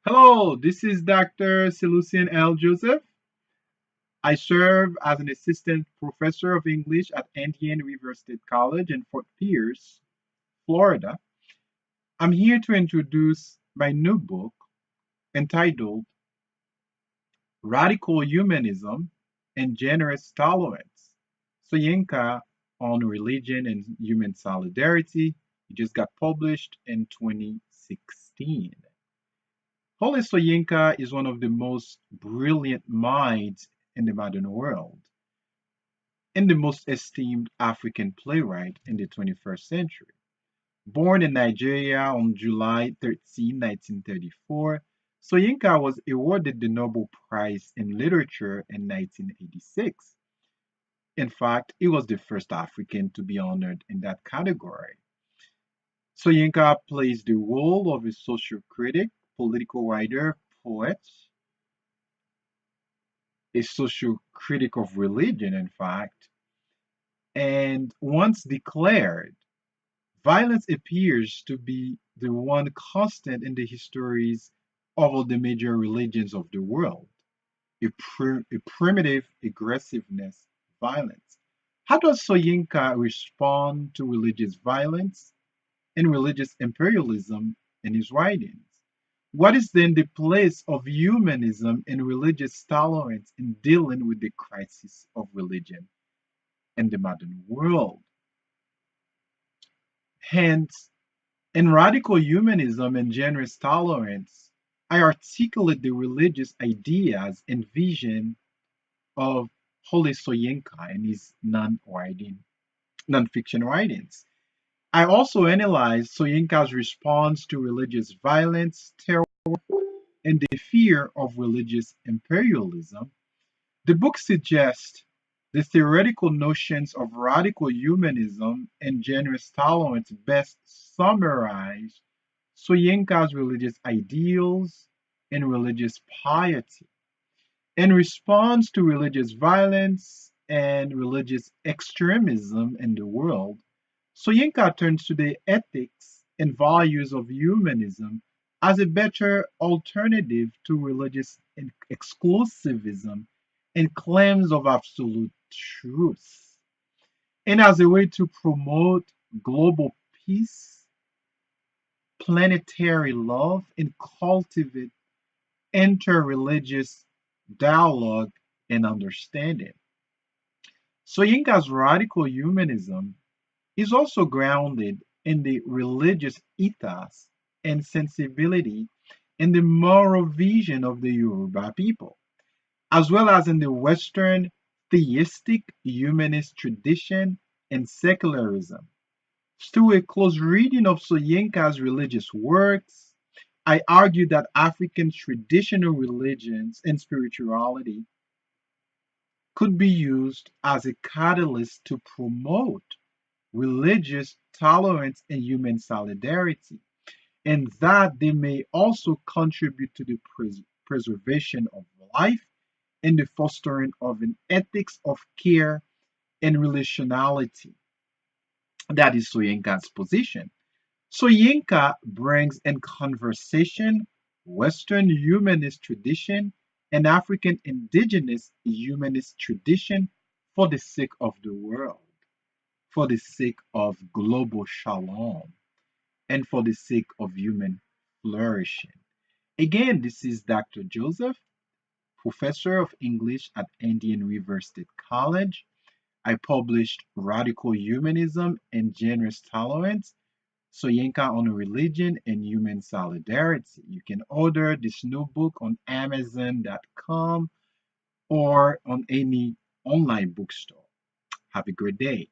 Hello, this is Dr. Celucien L. Joseph. I serve as an assistant professor of English at Indiana River State College in Fort Pierce, Florida. I'm here to introduce my new book entitled Radical Humanism and Generous Tolerance. Soyinka on Religion and Human Solidarity. It just got published in 2016. Wole Soyinka is one of the most brilliant minds in the modern world and the most esteemed African playwright in the 21st century. Born in Nigeria on July 13, 1934, Soyinka was awarded the Nobel Prize in Literature in 1986. In fact, he was the first African to be honored in that category. Soyinka plays the role of a social critic, political writer, poet, a social critic of religion, in fact, and once declared, violence appears to be the one constant in the histories of all the major religions of the world, a primitive aggressiveness, violence. How does Soyinka respond to religious violence and religious imperialism in his writings? What is then the place of humanism and religious tolerance in dealing with the crisis of religion in the modern world? Hence, in radical humanism and generous tolerance, I articulate the religious ideas and vision of Wole Soyinka in his non-fiction writings. I also analyze Soyinka's response to religious violence, terror, and the fear of religious imperialism. The book suggests the theoretical notions of radical humanism and generous tolerance best summarize Soyinka's religious ideals and religious piety. In response to religious violence and religious extremism in the world, Soyinka turns to the ethics and values of humanism as a better alternative to religious exclusivism and claims of absolute truth, and as a way to promote global peace, planetary love, and cultivate interreligious dialogue and understanding. Soyinka's radical humanism is also grounded in the religious ethos and sensibility and the moral vision of the Yoruba people, as well as in the Western theistic humanist tradition and secularism. Through a close reading of Soyinka's religious works, I argue that African traditional religions and spirituality could be used as a catalyst to promote religious tolerance and human solidarity, and that they may also contribute to the preservation of life and the fostering of an ethics of care and relationality. That is Soyinka's position. Soyinka brings in conversation Western humanist tradition and African indigenous humanist tradition for the sake of the world, for the sake of global shalom, and for the sake of human flourishing. Again, this is Dr. Joseph, professor of English at Indian River State College. I published Radical Humanism and Generous Tolerance, Soyinka on Religion and Human Solidarity. You can order this new book on Amazon.com or on any online bookstore. Have a great day.